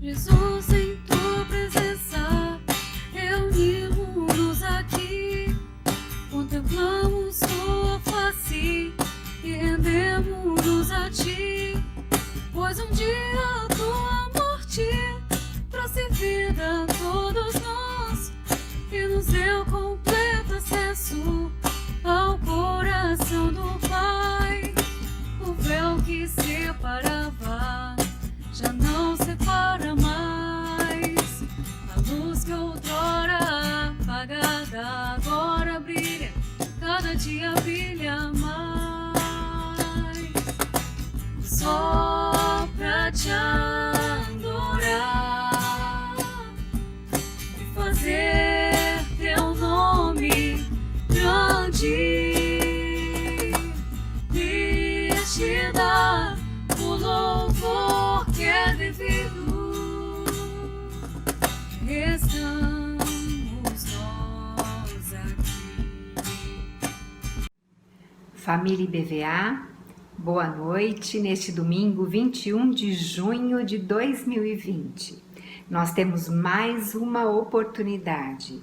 Jesus, em tua presença, reunimos-nos aqui, contemplamos tua face e rendemos-nos a ti, pois um dia a tua morte trouxe vida a todos nós e nos deu completo acesso ao coração do Pai. O véu que separava já não separa mais. A luz que outrora apagada agora brilha, cada dia brilha mais. Só pra te adorar e fazer teu nome grande, e te dar o louvor que é devido. Estamos nós aqui. Família IBVA, boa noite neste domingo 21 de junho de 2020. Nós temos mais uma oportunidade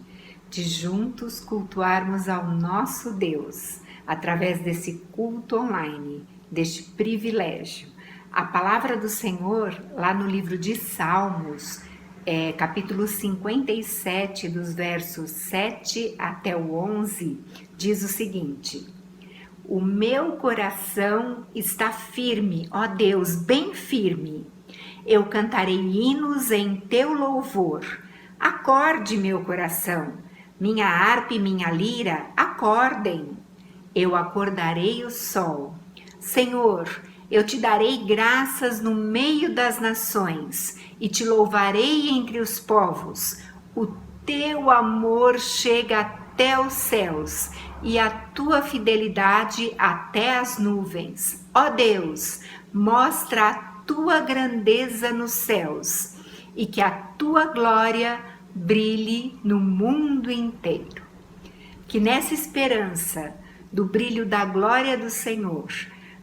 de juntos cultuarmos ao nosso Deus através desse culto online, deste privilégio. A palavra do Senhor, lá no livro de Salmos, capítulo 57, dos versos 7 até o 11, diz o seguinte: o meu coração está firme, ó Deus, bem firme. Eu cantarei hinos em teu louvor. Acorde, meu coração, minha harpa e minha lira, acordem. Eu acordarei o sol. Senhor, eu te darei graças no meio das nações e te louvarei entre os povos. O teu amor chega até os céus e a tua fidelidade até as nuvens. Ó Deus, mostra a tua grandeza nos céus e que a tua glória brilhe no mundo inteiro. Que nessa esperança do brilho da glória do Senhor,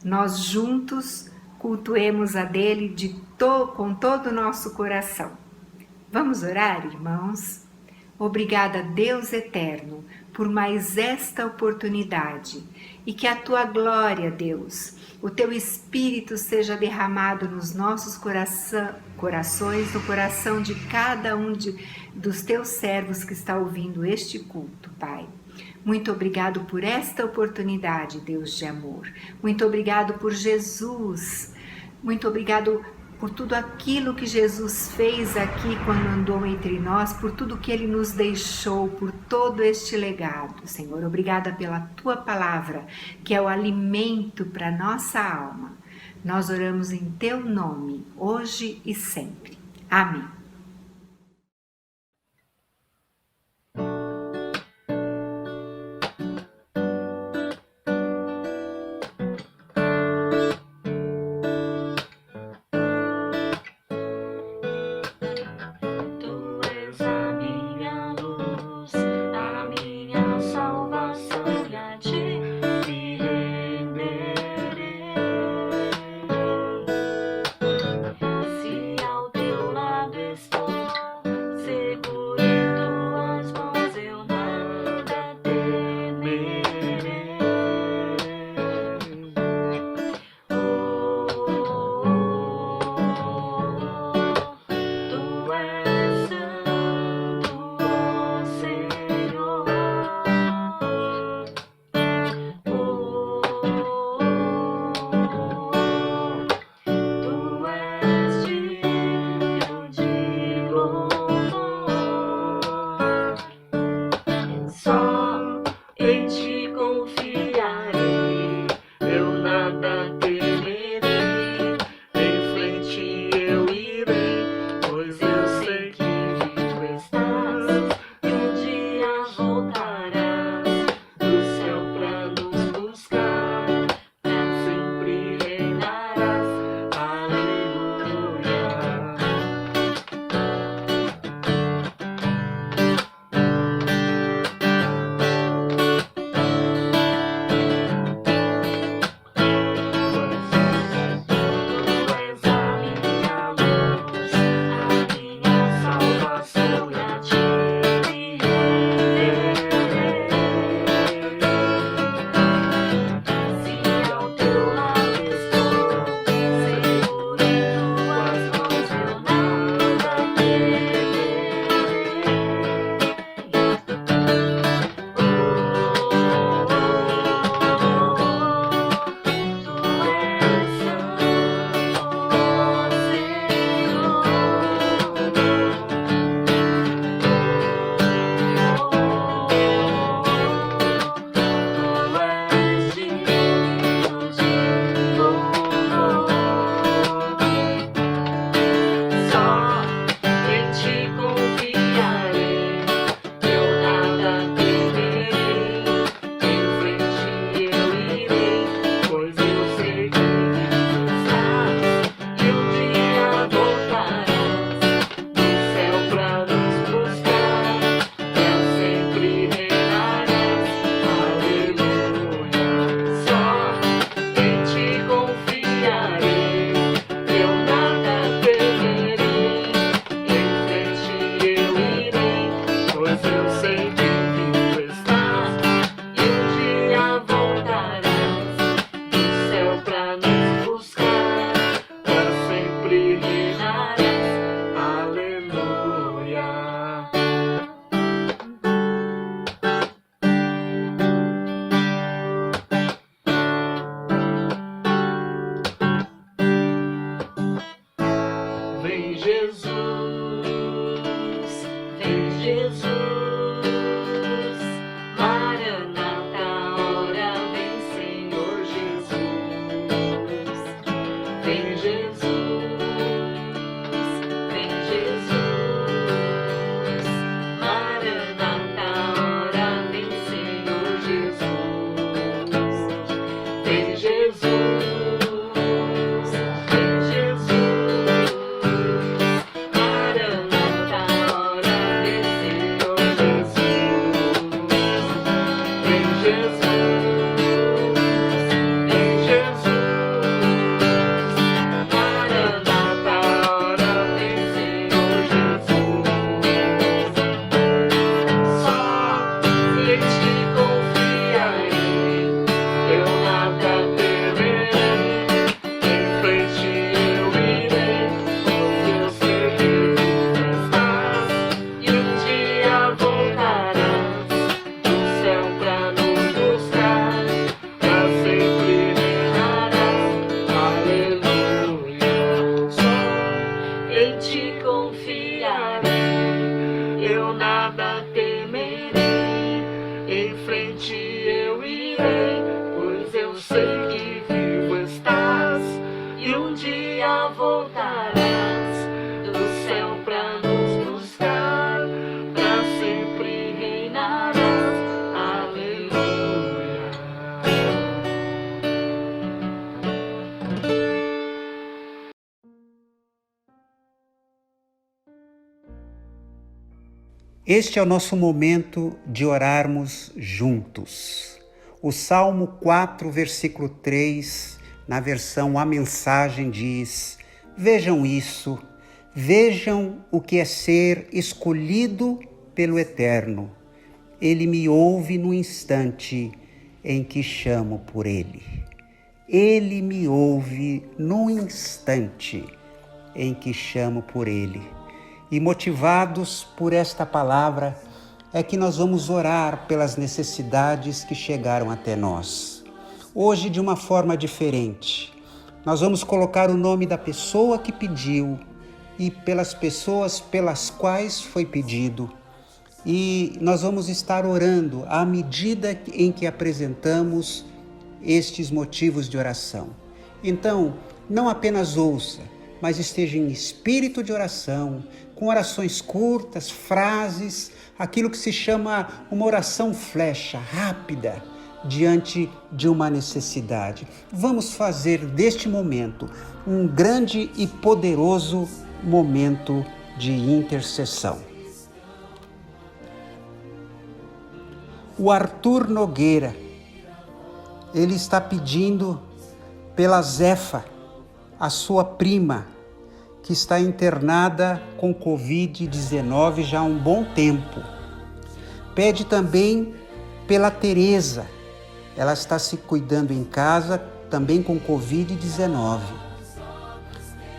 nós juntos cultuemos a dele com todo o nosso coração. Vamos orar, irmãos? Obrigada, Deus eterno, por mais esta oportunidade e que a tua glória, Deus, o teu Espírito seja derramado nos nossos corações, no coração de cada um dos teus servos que está ouvindo este culto, Pai. Muito obrigado por esta oportunidade, Deus de amor. Muito obrigado por Jesus. Muito obrigado por tudo aquilo que Jesus fez aqui quando andou entre nós, por tudo que Ele nos deixou, por todo este legado, Senhor. Obrigada pela Tua palavra, que é o alimento para nossa alma. Nós oramos em Teu nome, hoje e sempre. Amém. sempre reinarás. Aleluia. Vem Jesus, vem Jesus, Maranata, ora vem Senhor Jesus. Vem Jesus, vem Jesus, Maranata, ora vem Senhor Jesus. Vem Jesus. Em ti confiarei, eu nada temerei, em frente eu irei, pois eu sei que vivo estás, e um dia voltarás do céu pra nos buscar, pra sempre reinarás. Aleluia. Este é o nosso momento de orarmos juntos. O Salmo 4, versículo 3, na versão A Mensagem, diz: vejam isso, vejam o que é ser escolhido pelo Eterno. Ele me ouve no instante em que chamo por Ele. Ele me ouve no instante em que chamo por Ele. E motivados por esta palavra, é que nós vamos orar pelas necessidades que chegaram até nós. Hoje, de uma forma diferente, nós vamos colocar o nome da pessoa que pediu e pelas pessoas pelas quais foi pedido. E nós vamos estar orando à medida em que apresentamos estes motivos de oração. Então, não apenas ouça, mas esteja em espírito de oração, com orações curtas, frases, aquilo que se chama uma oração flecha, rápida, diante de uma necessidade. Vamos fazer deste momento um grande e poderoso momento de intercessão. O Arthur Nogueira, ele está pedindo pela Zefa, a sua prima, que está internada com Covid-19 já há um bom tempo. Pede também pela Tereza, ela está se cuidando em casa, também com Covid-19.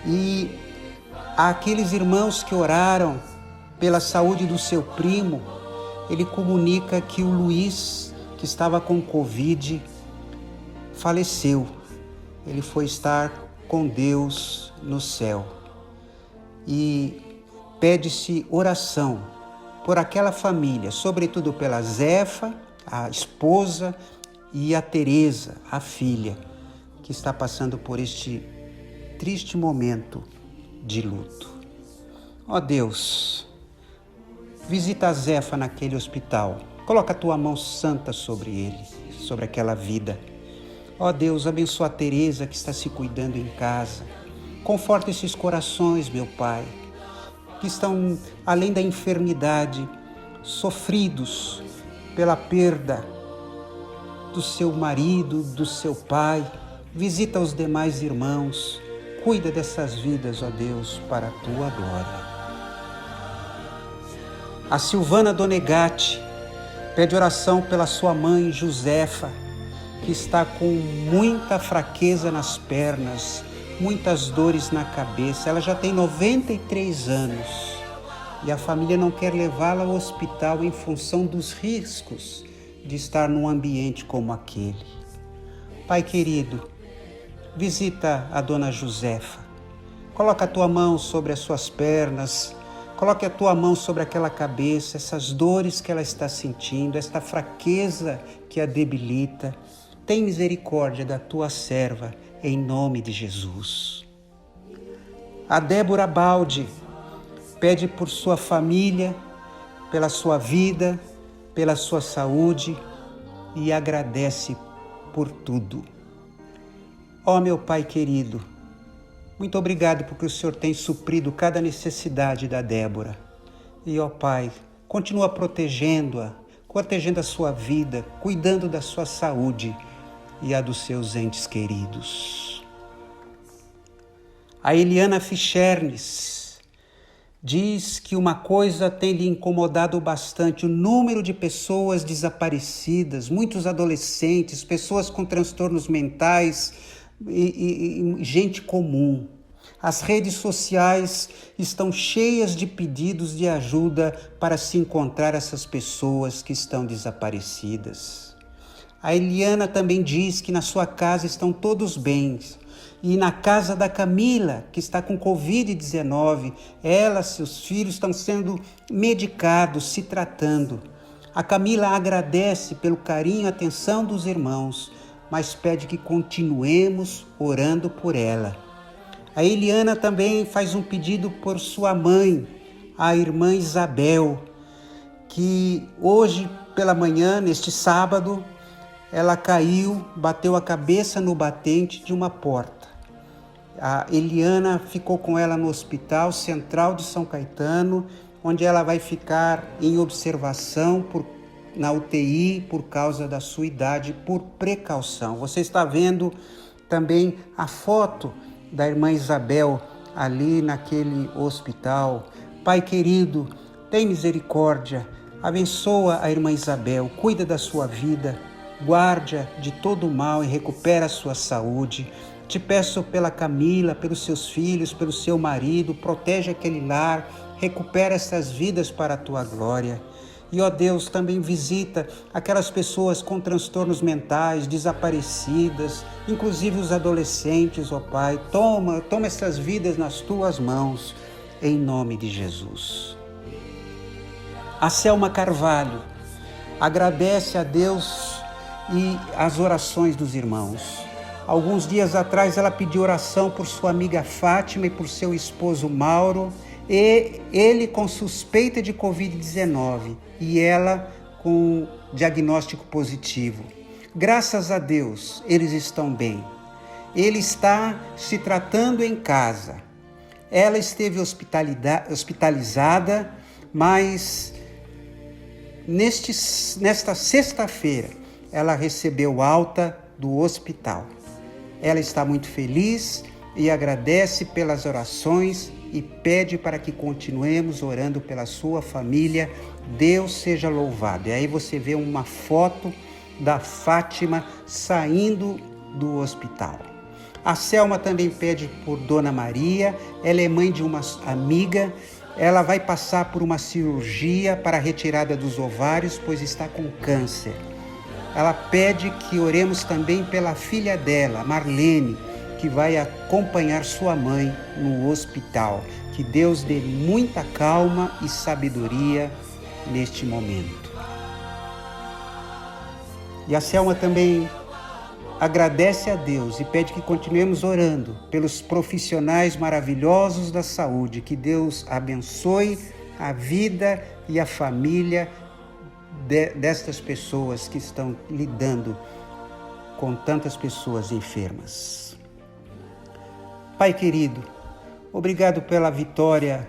E aqueles irmãos que oraram pela saúde do seu primo, ele comunica que o Luiz, que estava com Covid, faleceu. Ele foi estar com Deus no céu. E pede-se oração por aquela família, sobretudo pela Zefa, a esposa, e a Tereza, a filha, que está passando por este triste momento de luto. Ó Deus, visita a Zefa naquele hospital, coloca a tua mão santa sobre ele, sobre aquela vida. Ó Deus, abençoa a Tereza que está se cuidando em casa. Conforta esses corações, meu Pai, que estão, além da enfermidade, sofridos pela perda do seu marido, do seu pai. Visita os demais irmãos. Cuida dessas vidas, ó Deus, para a tua glória. A Silvana Donegatti pede oração pela sua mãe, Josefa, que está com muita fraqueza nas pernas, muitas dores na cabeça. Ela já tem 93 anos e a família não quer levá-la ao hospital em função dos riscos de estar num ambiente como aquele. Pai querido, visita a dona Josefa. Coloca a tua mão sobre as suas pernas, coloque a tua mão sobre aquela cabeça, essas dores que ela está sentindo, esta fraqueza que a debilita. Tem misericórdia da tua serva, em nome de Jesus. A Débora Baldi pede por sua família, pela sua vida, pela sua saúde e agradece por tudo. Ó meu Pai querido, muito obrigado porque o Senhor tem suprido cada necessidade da Débora. E ó Pai, continua protegendo-a, protegendo a sua vida, cuidando da sua saúde e a dos seus entes queridos. A Eliana Fichernes diz que uma coisa tem lhe incomodado bastante: o número de pessoas desaparecidas, muitos adolescentes, pessoas com transtornos mentais e gente comum. As redes sociais estão cheias de pedidos de ajuda para se encontrar essas pessoas que estão desaparecidas. A Eliana também diz que na sua casa estão todos bem. E na casa da Camila, que está com Covid-19, ela e seus filhos estão sendo medicados, se tratando. A Camila agradece pelo carinho e atenção dos irmãos, mas pede que continuemos orando por ela. A Eliana também faz um pedido por sua mãe, a irmã Isabel, que hoje pela manhã, neste sábado, ela caiu, bateu a cabeça no batente de uma porta. A Eliana ficou com ela no Hospital Central de São Caetano, onde ela vai ficar em observação na UTI por causa da sua idade, por precaução. Você está vendo também a foto da irmã Isabel ali naquele hospital. Pai querido, tem misericórdia, abençoa a irmã Isabel, cuida da sua vida, guarde-a de todo o mal e recupera a sua saúde. Te peço pela Camila, pelos seus filhos, pelo seu marido, protege aquele lar, recupera essas vidas para a tua glória. E, ó Deus, também visita aquelas pessoas com transtornos mentais, desaparecidas, inclusive os adolescentes, ó Pai. Toma essas vidas nas tuas mãos, em nome de Jesus. A Selma Carvalho agradece a Deus e as orações dos irmãos. Alguns dias atrás ela pediu oração por sua amiga Fátima e por seu esposo Mauro, e ele com suspeita de Covid-19 e ela com diagnóstico positivo. Graças a Deus, eles estão bem. Ele está se tratando em casa. Ela esteve hospitalizada, mas nesta sexta-feira ela recebeu alta do hospital. Ela está muito feliz e agradece pelas orações e pede para que continuemos orando pela sua família. Deus seja louvado. E aí você vê uma foto da Fátima saindo do hospital. A Selma também pede por Dona Maria. Ela é mãe de uma amiga. Ela vai passar por uma cirurgia para a retirada dos ovários, pois está com câncer. Ela pede que oremos também pela filha dela, Marlene, que vai acompanhar sua mãe no hospital. Que Deus dê muita calma e sabedoria neste momento. E a Selma também agradece a Deus e pede que continuemos orando pelos profissionais maravilhosos da saúde. Que Deus abençoe a vida e a família destas pessoas que estão lidando com tantas pessoas enfermas. Pai querido, obrigado pela vitória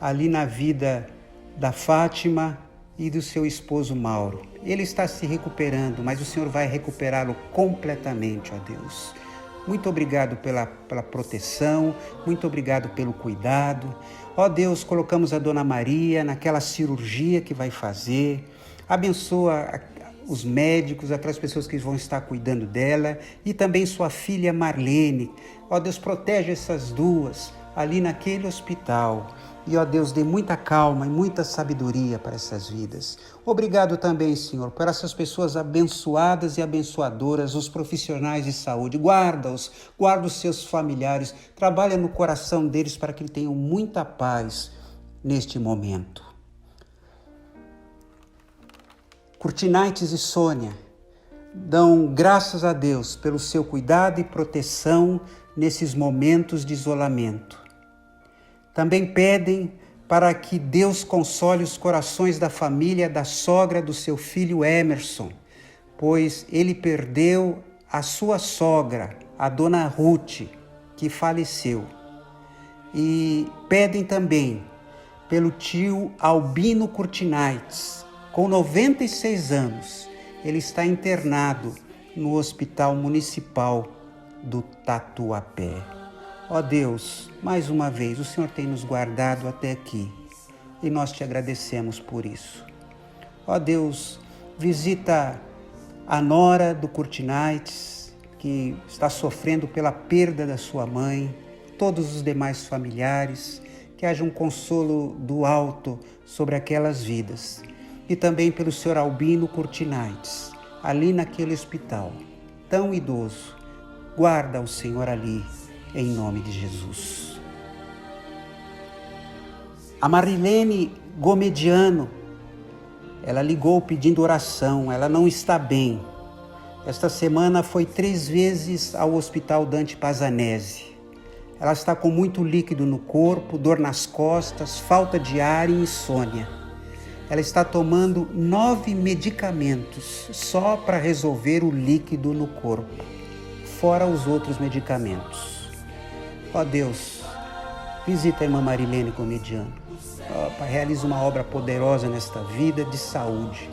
ali na vida da Fátima e do seu esposo Mauro. Ele está se recuperando, mas o Senhor vai recuperá-lo completamente, ó Deus. Muito obrigado pela proteção, muito obrigado pelo cuidado. Ó Deus, colocamos a Dona Maria naquela cirurgia que vai fazer. Abençoa os médicos, aquelas pessoas que vão estar cuidando dela e também sua filha Marlene. Ó Deus, protege essas duas ali naquele hospital. E, ó Deus, dê muita calma e muita sabedoria para essas vidas. Obrigado também, Senhor, por essas pessoas abençoadas e abençoadoras, os profissionais de saúde. Guarda-os, guarda os seus familiares, trabalha no coração deles para que tenham muita paz neste momento. Curtinites e Sônia dão graças a Deus pelo seu cuidado e proteção nesses momentos de isolamento. Também pedem para que Deus console os corações da família da sogra do seu filho Emerson, pois ele perdeu a sua sogra, a dona Ruth, que faleceu. E pedem também pelo tio Albino Curtinites, com 96 anos. Ele está internado no Hospital Municipal do Tatuapé. Ó Deus, mais uma vez, o Senhor tem nos guardado até aqui e nós te agradecemos por isso. Ó Deus, visita a nora do Curtinites, que está sofrendo pela perda da sua mãe, todos os demais familiares, que haja um consolo do alto sobre aquelas vidas. E também pelo Senhor Albino Curtinites, ali naquele hospital, tão idoso. Guarda o Senhor ali, em nome de Jesus. A Marilene Gomediano, ela ligou pedindo oração, ela não está bem. Esta semana foi 3 vezes ao Hospital Dante Pazanese. Ela está com muito líquido no corpo, dor nas costas, falta de ar e insônia. Ela está tomando 9 medicamentos só para resolver o líquido no corpo, fora os outros medicamentos. Ó Deus, visita a irmã Marilene Gomediano. Ó Pai, realiza uma obra poderosa nesta vida de saúde.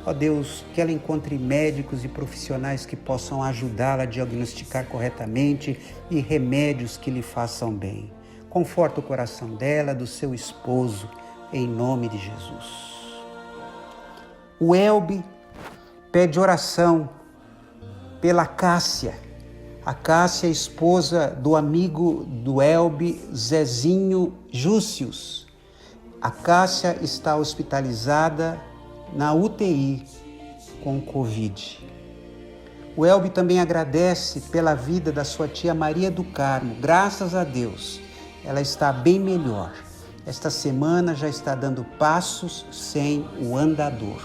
Ó Deus, que ela encontre médicos e profissionais que possam ajudá-la a diagnosticar corretamente e remédios que lhe façam bem. Conforta o coração dela, do seu esposo, em nome de Jesus. O Elbe pede oração pela Cássia. A Cássia, esposa do amigo do Elbe, Zezinho Júcius. A Cássia está hospitalizada na UTI com Covid. O Elbe também agradece pela vida da sua tia Maria do Carmo. Graças a Deus, ela está bem melhor. Esta semana já está dando passos sem o andador.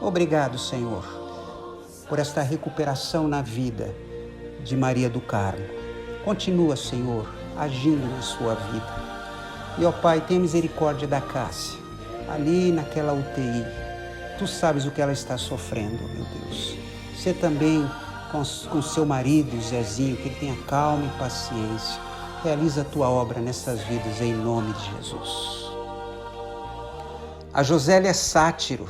Obrigado, Senhor, por esta recuperação na vida de Maria do Carmo. Continua, Senhor, agindo na sua vida. E, ó Pai, tenha misericórdia da Cássia, ali naquela UTI. Tu sabes o que ela está sofrendo, meu Deus. Você também, com seu marido, Zezinho, que ele tenha calma e paciência. Realiza a tua obra nessas vidas, em nome de Jesus. A Josélia Sátiro,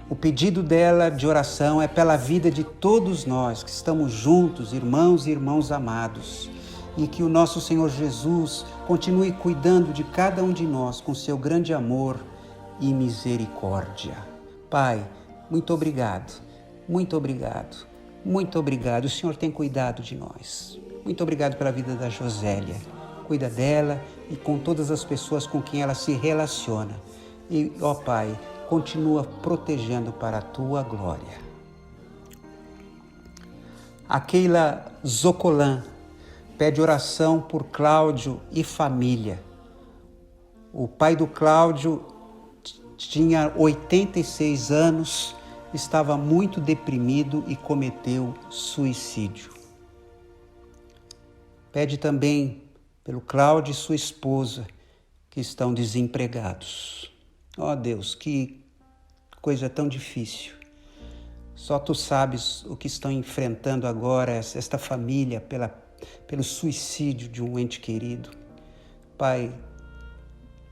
o pedido dela de oração é pela vida de todos nós que estamos juntos, irmãos e irmãos amados, e que o nosso Senhor Jesus continue cuidando de cada um de nós com seu grande amor e misericórdia. Pai, muito obrigado, muito obrigado, muito obrigado. O Senhor tem cuidado de nós. Muito obrigado pela vida da Josélia. Cuida dela e com todas as pessoas com quem ela se relaciona. E, ó Pai, continua protegendo para a tua glória. A Keila Zocolan pede oração por Cláudio e família. O pai do Cláudio tinha 86 anos, estava muito deprimido e cometeu suicídio. Pede também pelo Cláudio e sua esposa, que estão desempregados. Ó Deus, que coisa tão difícil. Só tu sabes o que estão enfrentando agora esta família pelo suicídio de um ente querido. Pai,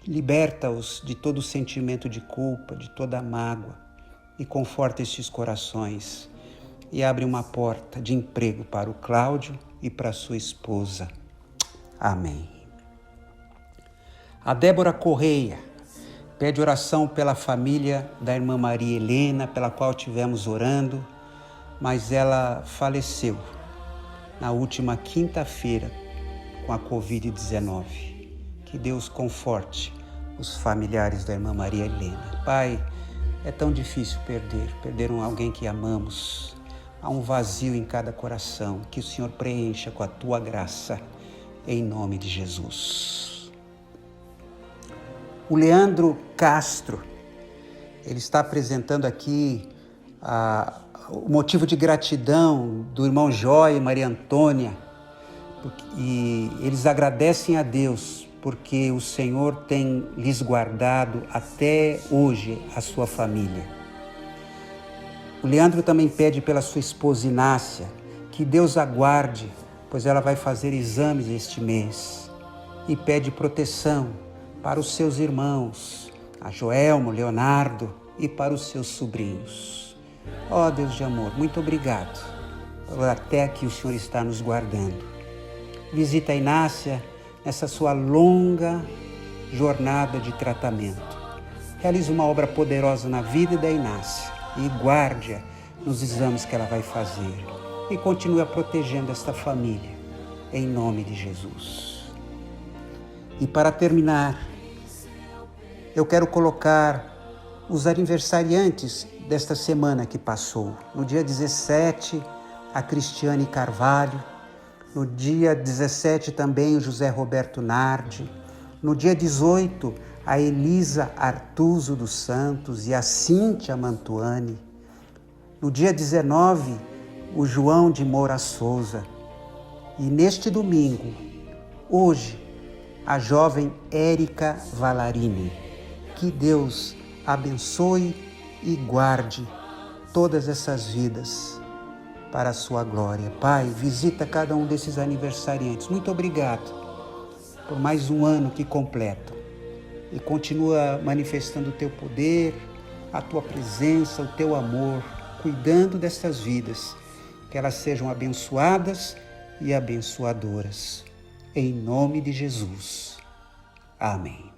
liberta-os de todo o sentimento de culpa, de toda a mágoa e conforta estes corações e abre uma porta de emprego para o Cláudio e para sua esposa. Amém. A Débora Correia Pede oração pela família da irmã Maria Helena, pela qual tivemos orando, mas ela faleceu na última quinta-feira com a Covid-19. Que Deus conforte os familiares da irmã Maria Helena. Pai, é tão difícil perder alguém que amamos. Há um vazio em cada coração, que o Senhor preencha com a tua graça, em nome de Jesus. O Leandro Castro, ele está apresentando aqui o motivo de gratidão do irmão Jó e Maria Antônia, e eles agradecem a Deus porque o Senhor tem lhes guardado até hoje a sua família. O Leandro também pede pela sua esposa Inácia, que Deus aguarde, pois ela vai fazer exames este mês, e pede proteção para os seus irmãos, a Joelmo, Leonardo, e para os seus sobrinhos. Ó Deus de amor, muito obrigado por até aqui o Senhor está nos guardando. Visita a Inácia nessa sua longa jornada de tratamento. Realize uma obra poderosa na vida da Inácia e guarde-a nos exames que ela vai fazer. E continue protegendo esta família, em nome de Jesus. E para terminar, eu quero colocar os aniversariantes desta semana que passou. No dia 17, a Cristiane Carvalho. No dia 17 também o José Roberto Nardi. No dia 18, a Elisa Artuso dos Santos e a Cíntia Mantuani. No dia 19, o João de Moura Souza. E neste domingo, hoje, a jovem Érica Valarini. Que Deus abençoe e guarde todas essas vidas para a sua glória. Pai, visita cada um desses aniversariantes. Muito obrigado por mais um ano que completam. E continua manifestando o teu poder, a tua presença, o teu amor, cuidando destas vidas, que elas sejam abençoadas e abençoadoras. Em nome de Jesus. Amém.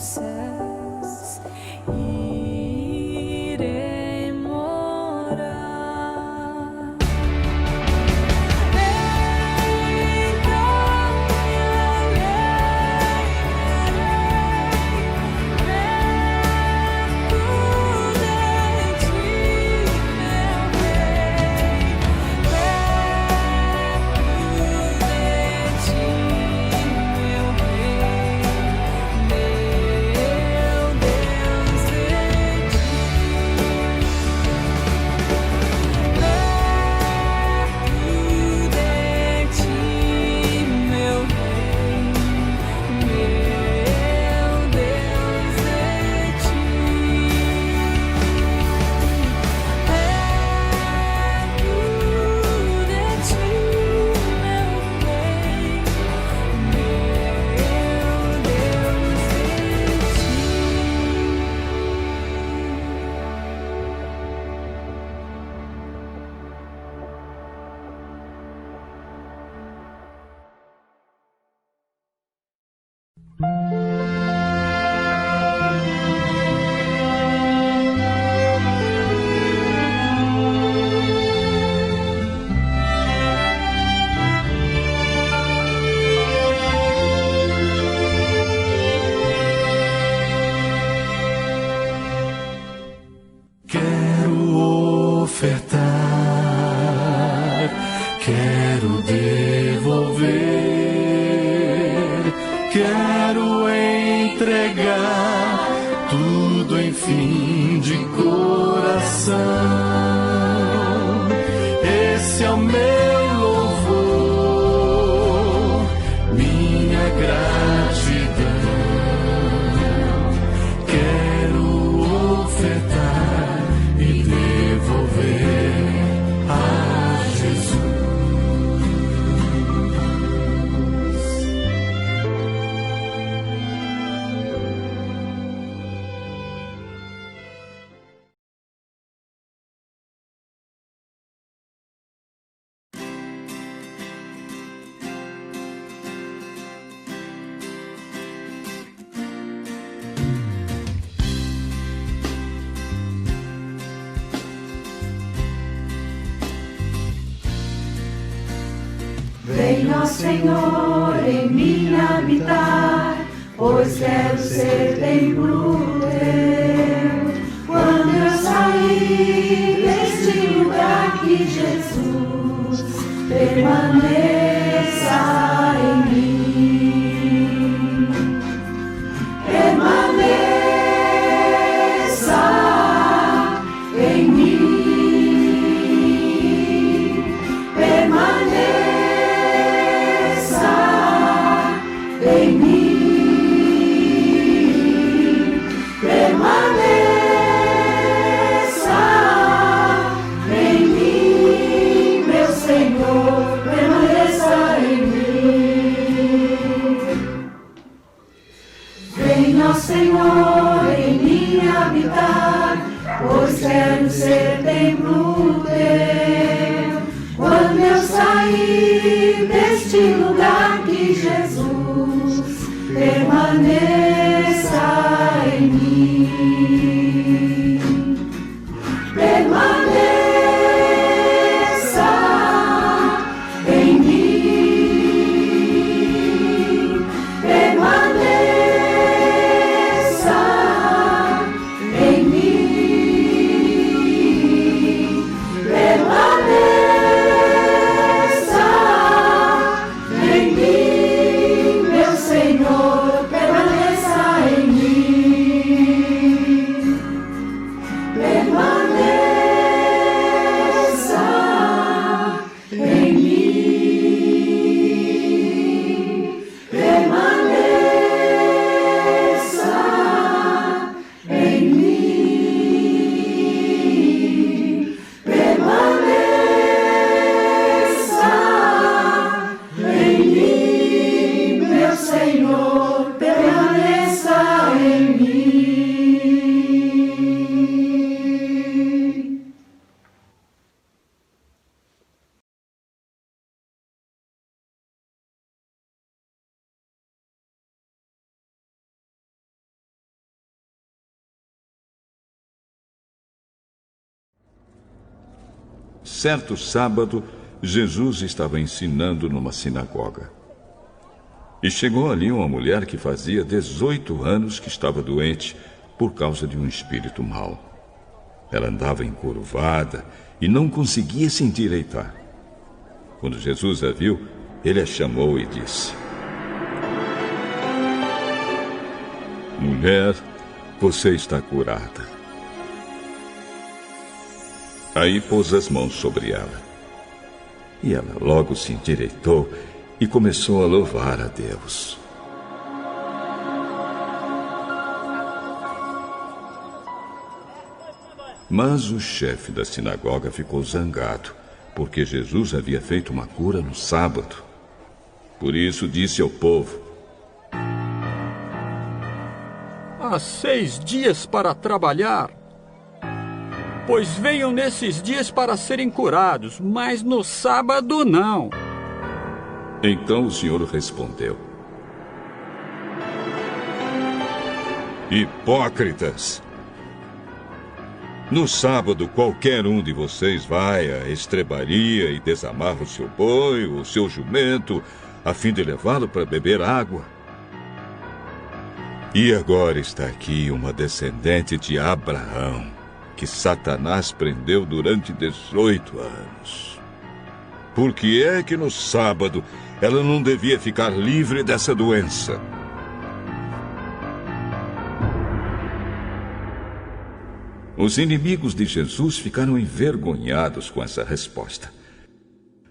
céus irei morar. Quero ofertar, quero devolver, quero entregar tudo, enfim, de coração. Esse é o meu louvor, minha gratidão. Quero ofertar e devolver a Jesus. Venha, Senhor, em mim habitar, pois quero ser templo teu. Quando eu sair deste lugar, que Jesus permaneça em mim. Permaneça em mim. Em mim, permaneça em mim, meu Senhor, permaneça em mim. Venha, Senhor, em mim habitar, pois quero ser templo teu. Quando eu sair deste lugar, que Jesus permaneça em mim. Permaneça em mim. Permaneça em mim. Permaneça em mim, meu Senhor, permaneça. Certo sábado, Jesus estava ensinando numa sinagoga. E chegou ali uma mulher que fazia 18 anos que estava doente por causa de um espírito mau. Ela andava encurvada e não conseguia se endireitar. Quando Jesus a viu, ele a chamou e disse: Mulher, você está curada. Aí pôs as mãos sobre ela. E ela logo se endireitou e começou a louvar a Deus. Mas o chefe da sinagoga ficou zangado, porque Jesus havia feito uma cura no sábado. Por isso disse ao povo: Há 6 dias para trabalhar, pois venham nesses dias para serem curados, mas no sábado não. Então o Senhor respondeu: Hipócritas! No sábado, qualquer um de vocês vai à estrebaria e desamarra o seu boi, o seu jumento, a fim de levá-lo para beber água. E agora está aqui uma descendente de Abraão, que Satanás prendeu durante 18 anos. Por que é que no sábado ela não devia ficar livre dessa doença? Os inimigos de Jesus ficaram envergonhados com essa resposta.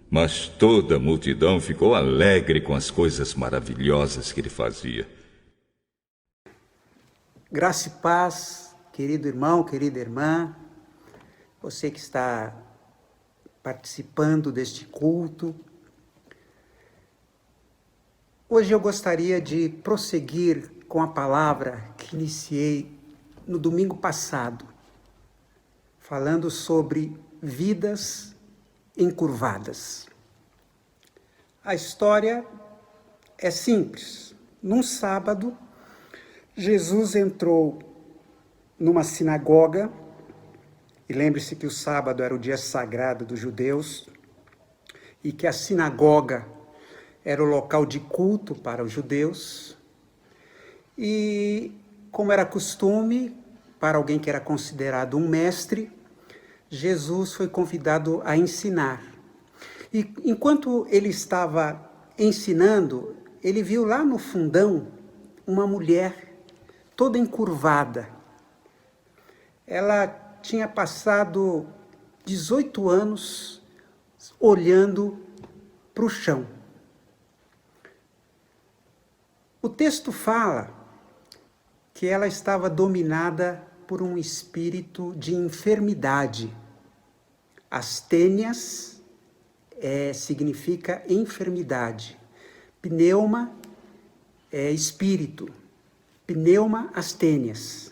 Mas toda a multidão ficou alegre com as coisas maravilhosas que ele fazia. Graça e paz, querido irmão, querida irmã, você que está participando deste culto. Hoje eu gostaria de prosseguir com a palavra que iniciei no domingo passado, falando sobre vidas encurvadas. A história é simples. Num sábado, Jesus entrou numa sinagoga, e lembre-se que o sábado era o dia sagrado dos judeus, e que a sinagoga era o local de culto para os judeus, e como era costume, para alguém que era considerado um mestre, Jesus foi convidado a ensinar. E enquanto ele estava ensinando, ele viu lá no fundão uma mulher toda encurvada. Ela tinha passado 18 anos olhando para o chão. O texto fala que ela estava dominada por um espírito de enfermidade. Astênias significa enfermidade. Pneuma é espírito. Pneuma astênias.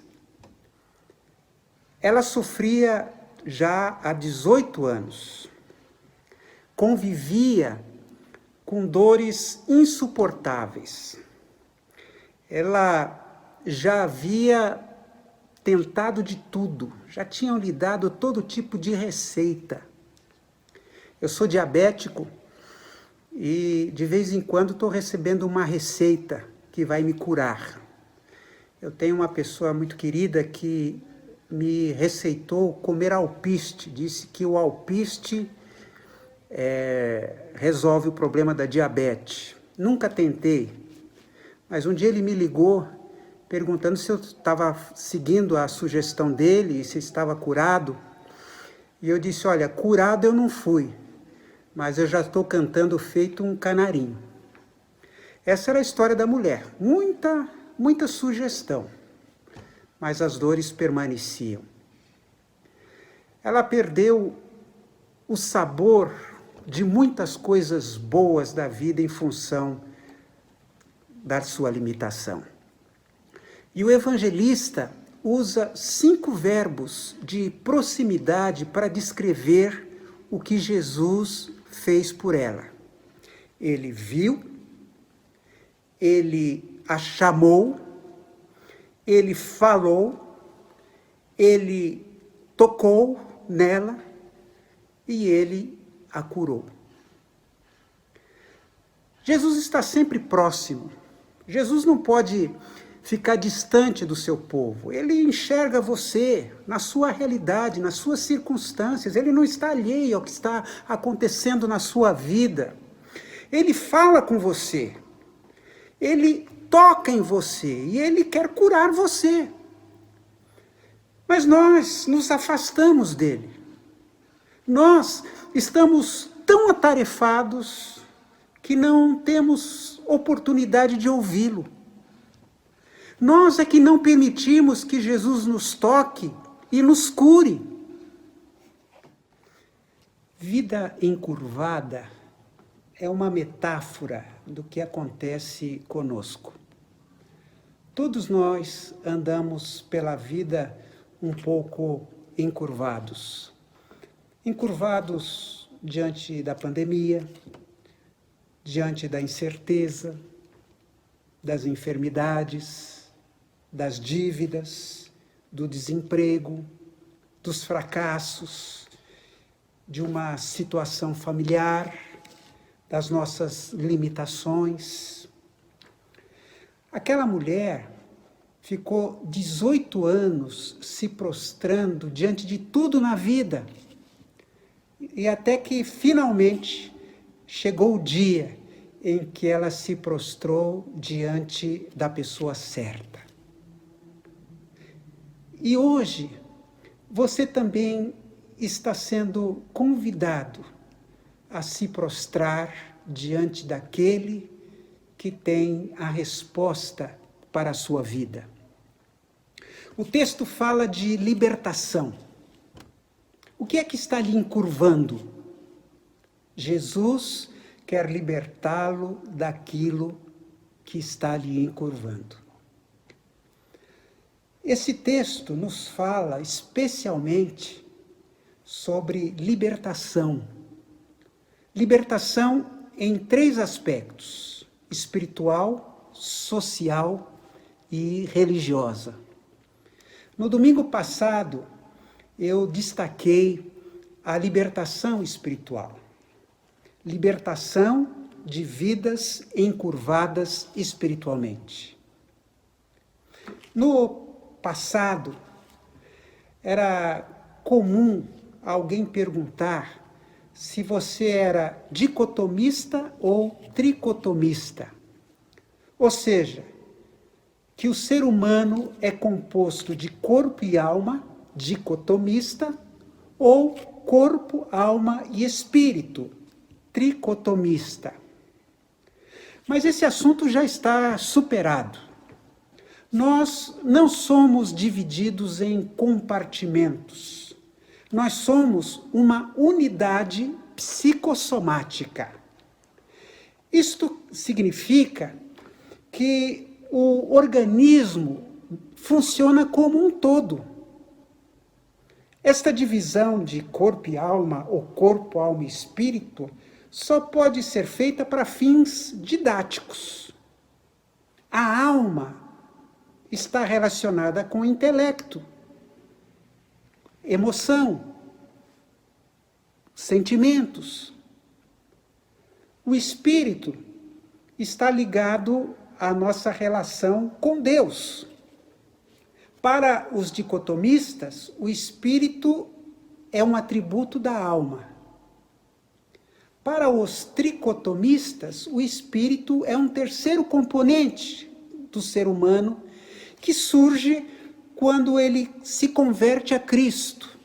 Ela sofria já há 18 anos. Convivia com dores insuportáveis. Ela já havia tentado de tudo, já tinham lhe dado todo tipo de receita. Eu sou diabético e de vez em quando estou recebendo uma receita que vai me curar. Eu tenho uma pessoa muito querida que me receitou comer alpiste, disse que o alpiste resolve o problema da diabetes. Nunca tentei, mas um dia ele me ligou perguntando se eu estava seguindo a sugestão dele e se estava curado. E eu disse, olha, curado eu não fui, mas eu já estou cantando feito um canarinho. Essa era a história da mulher. Muita sugestão, mas as dores permaneciam. Ela perdeu o sabor de muitas coisas boas da vida em função da sua limitação. E o evangelista usa 5 verbos de proximidade para descrever o que Jesus fez por ela. Ele viu, ele a chamou, ele falou, ele tocou nela e ele a curou. Jesus está sempre próximo. Jesus não pode ficar distante do seu povo. Ele enxerga você na sua realidade, nas suas circunstâncias. Ele não está alheio ao que está acontecendo na sua vida. Ele fala com você. Ele toca em você e ele quer curar você. Mas nós nos afastamos dele. Nós estamos tão atarefados que não temos oportunidade de ouvi-lo. Nós é que não permitimos que Jesus nos toque e nos cure. Vida encurvada é uma metáfora do que acontece conosco. Todos nós andamos pela vida um pouco encurvados. Encurvados diante da pandemia, diante da incerteza, das enfermidades, das dívidas, do desemprego, dos fracassos, de uma situação familiar, das nossas limitações. Aquela mulher ficou 18 anos se prostrando diante de tudo na vida, e até que finalmente chegou o dia em que ela se prostrou diante da pessoa certa. E hoje, você também está sendo convidado a se prostrar diante daquele que tem a resposta para a sua vida. O texto fala de libertação. O que é que está lhe encurvando? Jesus quer libertá-lo daquilo que está lhe encurvando. Esse texto nos fala especialmente sobre libertação. Libertação em 3 aspectos: espiritual, social e religiosa. No domingo passado, eu destaquei a libertação espiritual. Libertação de vidas encurvadas espiritualmente. No passado, era comum alguém perguntar se você era dicotomista ou tricotomista. Ou seja, que o ser humano é composto de corpo e alma, dicotomista, ou corpo, alma e espírito, tricotomista. Mas esse assunto já está superado. Nós não somos divididos em compartimentos. Nós somos uma unidade psicossomática. Isto significa que o organismo funciona como um todo. Esta divisão de corpo e alma, ou corpo, alma e espírito, só pode ser feita para fins didáticos. A alma está relacionada com o intelecto, emoção, sentimentos. O espírito está ligado à nossa relação com Deus. Para os dicotomistas, o espírito é um atributo da alma. Para os tricotomistas, o espírito é um terceiro componente do ser humano que surge quando ele se converte a Cristo.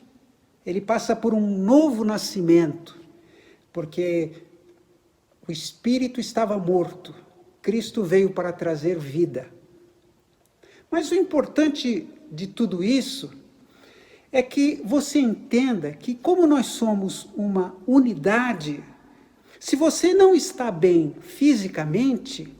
Ele passa por um novo nascimento, porque o espírito estava morto. Cristo veio para trazer vida. Mas o importante de tudo isso é que você entenda que, como nós somos uma unidade, se você não está bem fisicamente,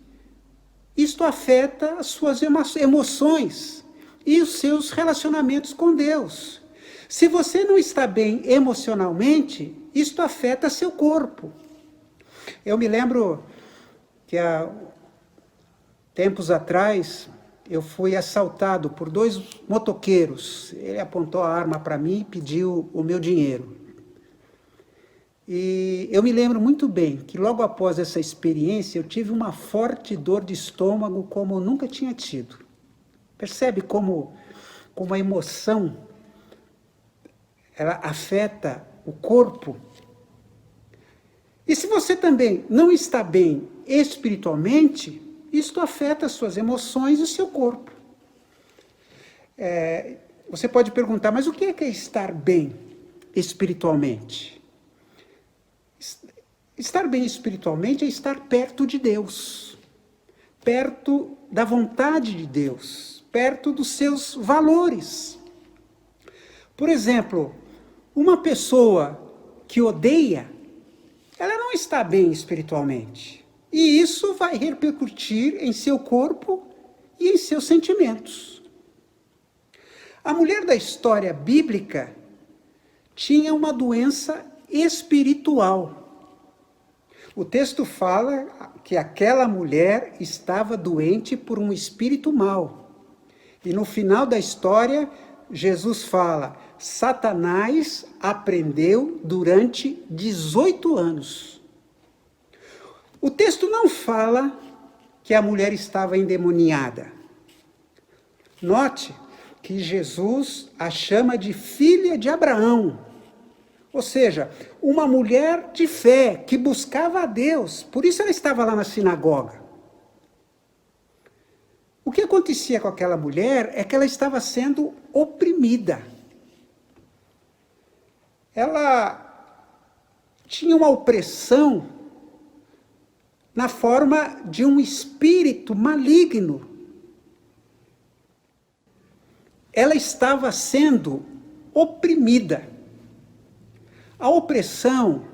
isto afeta as suas emoções e os seus relacionamentos com Deus. Se você não está bem emocionalmente, isto afeta seu corpo. Eu me lembro que há tempos atrás eu fui assaltado por 2 motoqueiros. Ele apontou a arma para mim e pediu o meu dinheiro. E eu me lembro muito bem que logo após essa experiência eu tive uma forte dor de estômago como eu nunca tinha tido. Percebe como a emoção ela afeta o corpo? E se você também não está bem espiritualmente, isto afeta as suas emoções e o seu corpo. Você pode perguntar, mas o que é estar bem espiritualmente? Estar bem espiritualmente é estar perto de Deus, perto da vontade de Deus, perto dos seus valores. Por exemplo, uma pessoa que odeia, ela não está bem espiritualmente. E isso vai repercutir em seu corpo e em seus sentimentos. A mulher da história bíblica tinha uma doença espiritual. O texto fala que aquela mulher estava doente por um espírito mau. E no final da história, Jesus fala: Satanás a prendeu durante 18 anos. O texto não fala que a mulher estava endemoniada. Note que Jesus a chama de filha de Abraão. Ou seja, uma mulher de fé que buscava a Deus. Por isso ela estava lá na sinagoga. O que acontecia com aquela mulher é que ela estava sendo oprimida. Ela tinha uma opressão na forma de um espírito maligno. Ela estava sendo oprimida. A opressão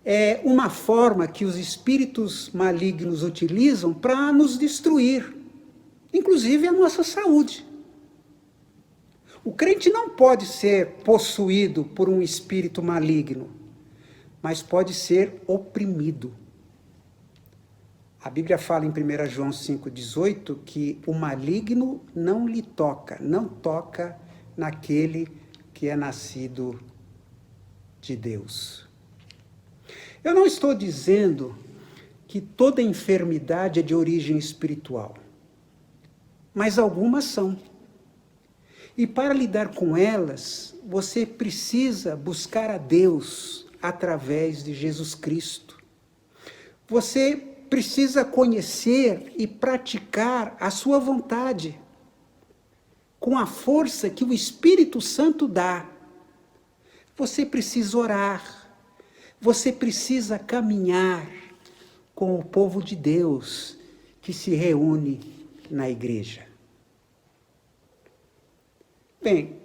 é uma forma que os espíritos malignos utilizam para nos destruir, inclusive a nossa saúde. O crente não pode ser possuído por um espírito maligno, mas pode ser oprimido. A Bíblia fala em 1 João 5,18 que o maligno não lhe toca, não toca naquele que é nascido de Deus. Eu não estou dizendo que toda enfermidade é de origem espiritual, mas algumas são. E para lidar com elas, você precisa buscar a Deus através de Jesus Cristo. Você precisa conhecer e praticar a sua vontade, com a força que o Espírito Santo dá. Você precisa orar, você precisa caminhar com o povo de Deus que se reúne na igreja. Bem,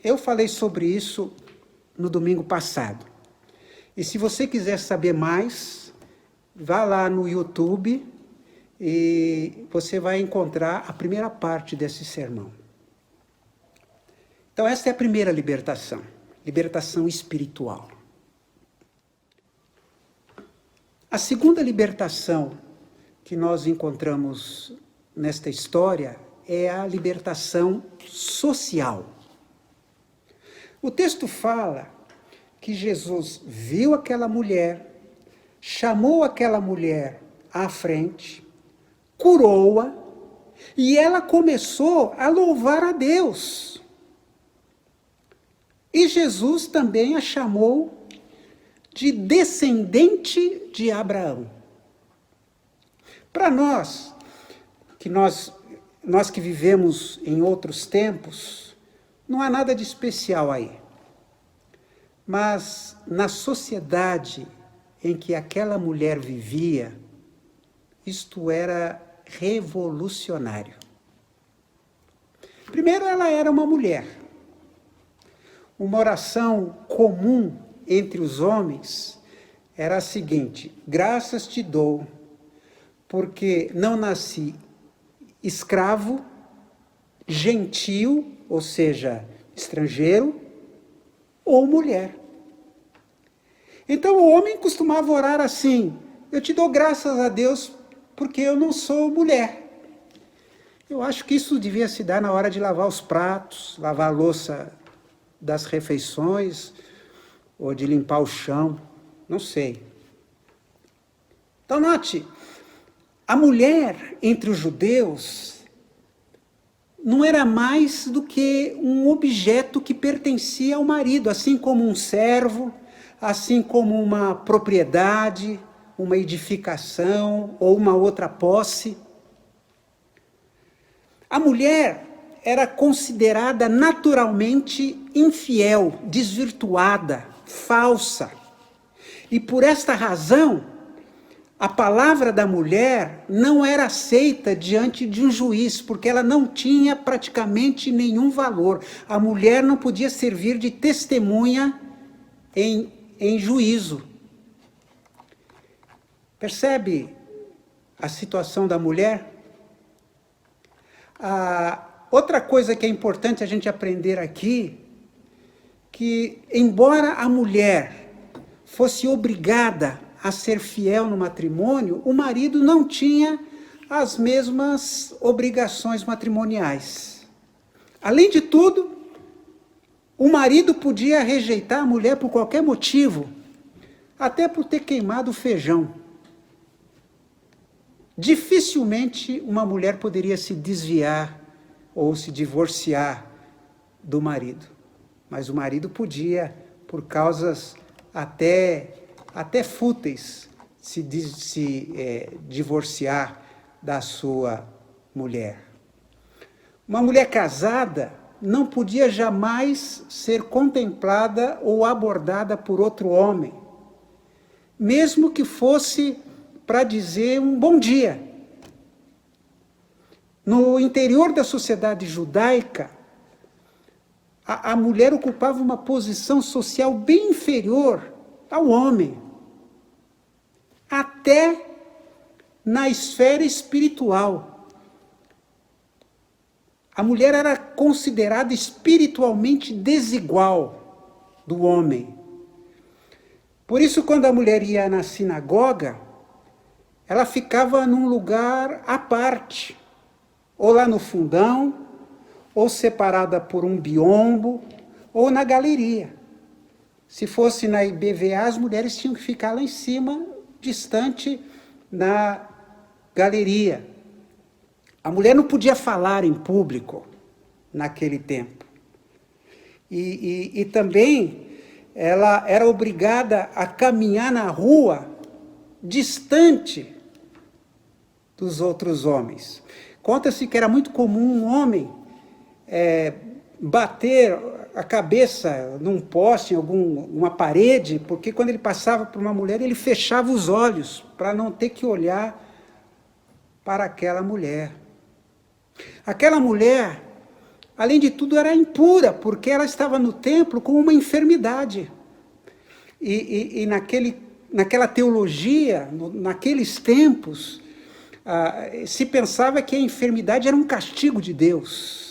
eu falei sobre isso no domingo passado. E se você quiser saber mais, vá lá no YouTube e você vai encontrar a primeira parte desse sermão. Então, essa é a primeira libertação. Libertação espiritual. A segunda libertação que nós encontramos nesta história é a libertação social. O texto fala que Jesus viu aquela mulher, chamou aquela mulher à frente, curou-a, e ela começou a louvar a Deus. E Jesus também a chamou de descendente de Abraão. Para nós que vivemos em outros tempos, não há nada de especial aí. Mas na sociedade em que aquela mulher vivia, isto era revolucionário. Primeiro, ela era uma mulher. Uma oração comum entre os homens era a seguinte: graças te dou, porque não nasci escravo, gentil, ou seja, estrangeiro, ou mulher. Então o homem costumava orar assim: eu te dou graças a Deus porque eu não sou mulher. Eu acho que isso devia se dar na hora de lavar os pratos, lavar a louça das refeições, ou de limpar o chão. Não sei. Então, note, a mulher entre os judeus não era mais do que um objeto que pertencia ao marido, assim como um servo, assim como uma propriedade, uma edificação ou uma outra posse. A mulher era considerada naturalmente infiel, desvirtuada, falsa. E por esta razão, a palavra da mulher não era aceita diante de um juiz, porque ela não tinha praticamente nenhum valor. A mulher não podia servir de testemunha em juízo. Percebe a situação da mulher? Outra coisa que é importante a gente aprender aqui, que embora a mulher fosse obrigada a ser fiel no matrimônio, o marido não tinha as mesmas obrigações matrimoniais. Além de tudo, o marido podia rejeitar a mulher por qualquer motivo, até por ter queimado o feijão. Dificilmente uma mulher poderia se desviar ou se divorciar do marido. Mas o marido podia, por causas até fúteis, se divorciar da sua mulher. Uma mulher casada não podia jamais ser contemplada ou abordada por outro homem, mesmo que fosse para dizer um bom dia. No interior da sociedade judaica, a mulher ocupava uma posição social bem inferior ao homem, até na esfera espiritual. A mulher era considerada espiritualmente desigual do homem. Por isso, quando a mulher ia na sinagoga, ela ficava num lugar à parte, ou lá no fundão, ou separada por um biombo, ou na galeria. Se fosse na IBVA, as mulheres tinham que ficar lá em cima, distante na galeria. A mulher não podia falar em público naquele tempo. E também ela era obrigada a caminhar na rua distante dos outros homens. Conta-se que era muito comum um homem bater a cabeça num poste, em uma parede, porque quando ele passava por uma mulher, ele fechava os olhos para não ter que olhar para aquela mulher. Aquela mulher, além de tudo, era impura, porque ela estava no templo com uma enfermidade. E naquela teologia, naqueles tempos, se pensava que a enfermidade era um castigo de Deus.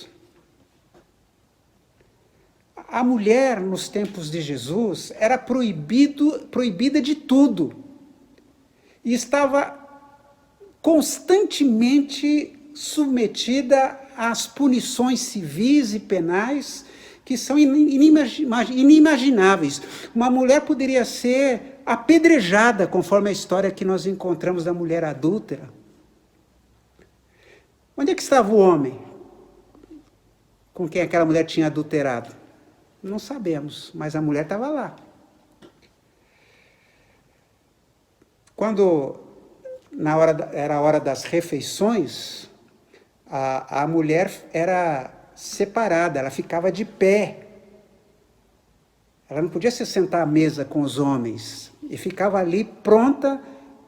A mulher, nos tempos de Jesus, era proibida de tudo. E estava constantemente submetida às punições civis e penais que são inimagináveis. Uma mulher poderia ser apedrejada, conforme a história que nós encontramos da mulher adúltera. Onde é que estava o homem com quem aquela mulher tinha adulterado? Não sabemos, mas a mulher estava lá. Quando era a hora das refeições, a mulher era separada, ela ficava de pé. Ela não podia se sentar à mesa com os homens. E ficava ali pronta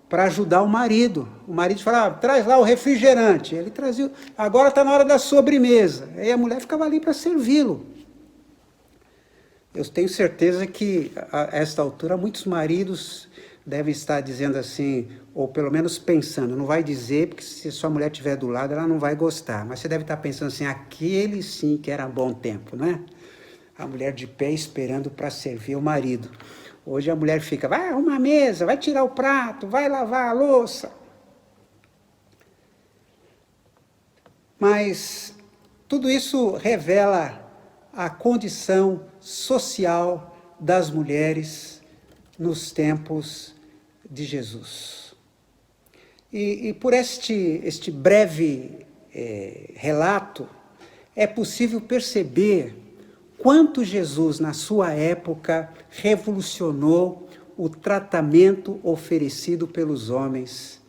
para ajudar o marido. O marido falava, traz lá o refrigerante. Ele trazia, agora está na hora da sobremesa. Aí a mulher ficava ali para servi-lo. Eu tenho certeza que, a esta altura, muitos maridos devem estar dizendo assim, ou pelo menos pensando, não vai dizer, porque se sua mulher estiver do lado, ela não vai gostar. Mas você deve estar pensando assim, aquele sim que era bom tempo, não é? A mulher de pé esperando para servir o marido. Hoje a mulher fica, vai arrumar a mesa, vai tirar o prato, vai lavar a louça. Mas tudo isso revela a condição social das mulheres nos tempos de Jesus. E por este breve relato, é possível perceber quanto Jesus, na sua época, revolucionou o tratamento oferecido pelos homens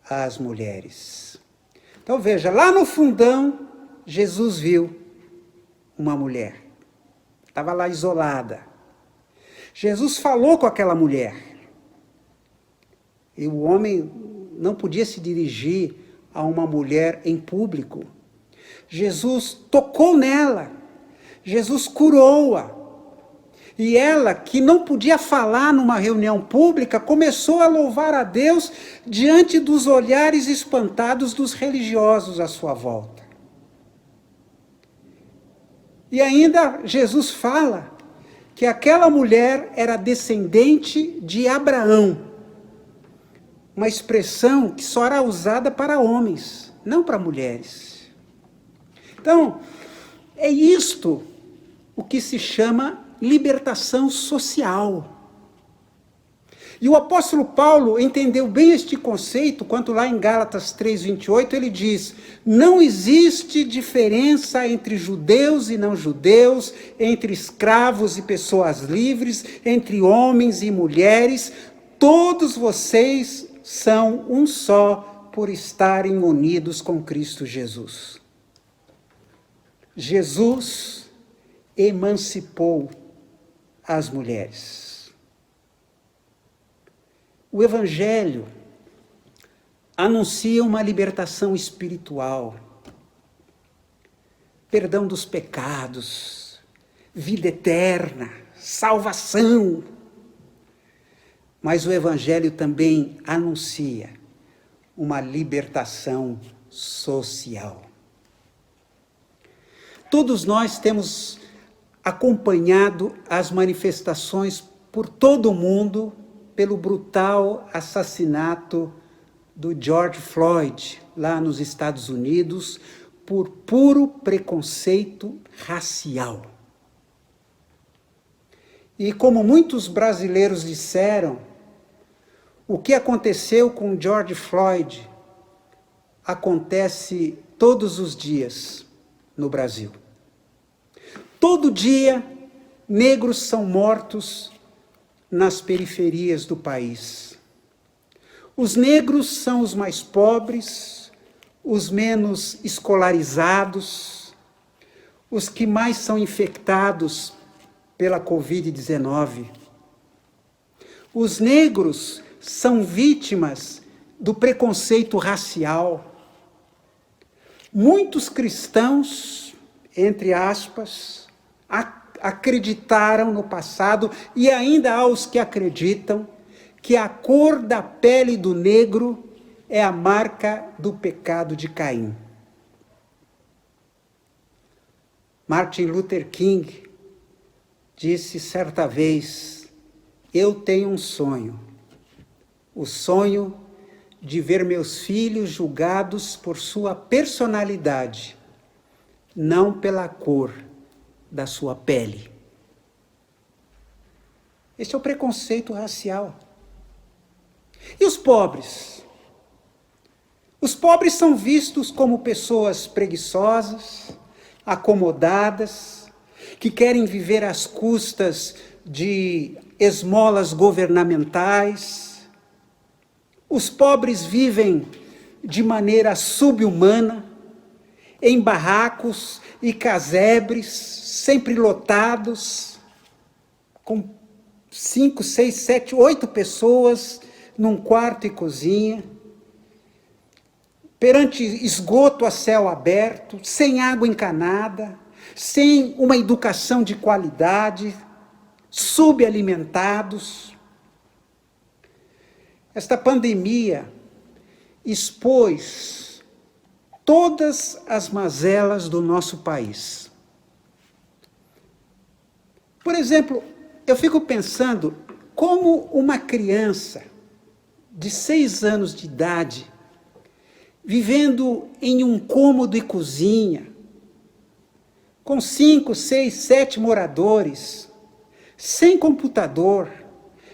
às mulheres. Então veja, lá no fundão, Jesus viu uma mulher. Estava lá isolada. Jesus falou com aquela mulher. E o homem não podia se dirigir a uma mulher em público. Jesus tocou nela. Jesus curou-a. E ela, que não podia falar numa reunião pública, começou a louvar a Deus diante dos olhares espantados dos religiosos à sua volta. E ainda Jesus fala que aquela mulher era descendente de Abraão. Uma expressão que só era usada para homens, não para mulheres. Então, é isto o que se chama libertação social. E o apóstolo Paulo entendeu bem este conceito, quando lá em Gálatas 3:28 ele diz: não existe diferença entre judeus e não judeus, entre escravos e pessoas livres, entre homens e mulheres, todos vocês são um só por estarem unidos com Cristo Jesus. Jesus emancipou as mulheres. O Evangelho anuncia uma libertação espiritual, perdão dos pecados, vida eterna, salvação. Mas o Evangelho também anuncia uma libertação social. Todos nós temos acompanhado as manifestações por todo o mundo pelo brutal assassinato do George Floyd, lá nos Estados Unidos, por puro preconceito racial. E como muitos brasileiros disseram, o que aconteceu com George Floyd acontece todos os dias no Brasil. Todo dia, negros são mortos nas periferias do país. Os negros são os mais pobres, os menos escolarizados, os que mais são infectados pela Covid-19. Os negros são vítimas do preconceito racial. Muitos cristãos, entre aspas, acreditaram no passado, e ainda há os que acreditam que a cor da pele do negro é a marca do pecado de Caim. Martin Luther King disse certa vez: eu tenho um sonho, o sonho de ver meus filhos julgados por sua personalidade, não pela cor da sua pele. Esse é o preconceito racial. E os pobres? Os pobres são vistos como pessoas preguiçosas, acomodadas, que querem viver às custas de esmolas governamentais. Os pobres vivem de maneira subhumana, em barracos e casebres, sempre lotados, com 5, 6, 7, 8 pessoas num quarto e cozinha, perante esgoto a céu aberto, sem água encanada, sem uma educação de qualidade, subalimentados. Esta pandemia expôs todas as mazelas do nosso país. Por exemplo, eu fico pensando como uma criança de 6 anos de idade, vivendo em um cômodo e cozinha, com 5, 6, 7 moradores, sem computador,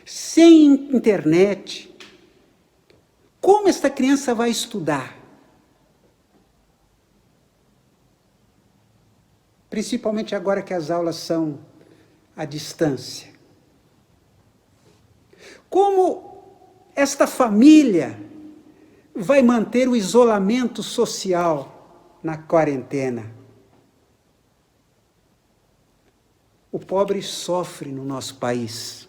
sem internet, como esta criança vai estudar? Principalmente agora que as aulas são à distância. Como esta família vai manter o isolamento social na quarentena? O pobre sofre no nosso país.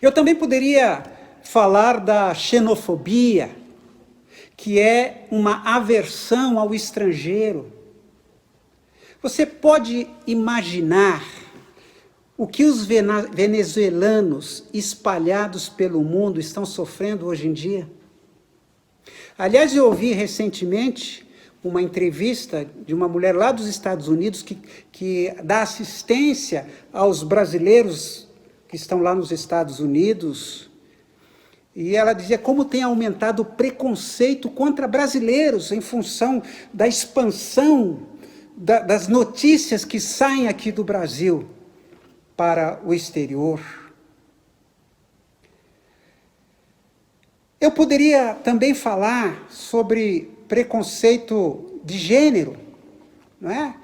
Eu também poderia falar da xenofobia, que é uma aversão ao estrangeiro. Você pode imaginar o que os venezuelanos espalhados pelo mundo estão sofrendo hoje em dia? Aliás, eu ouvi recentemente uma entrevista de uma mulher lá dos Estados Unidos que dá assistência aos brasileiros que estão lá nos Estados Unidos. E ela dizia como tem aumentado o preconceito contra brasileiros em função da expansão das notícias que saem aqui do Brasil para o exterior. Eu poderia também falar sobre preconceito de gênero, não é?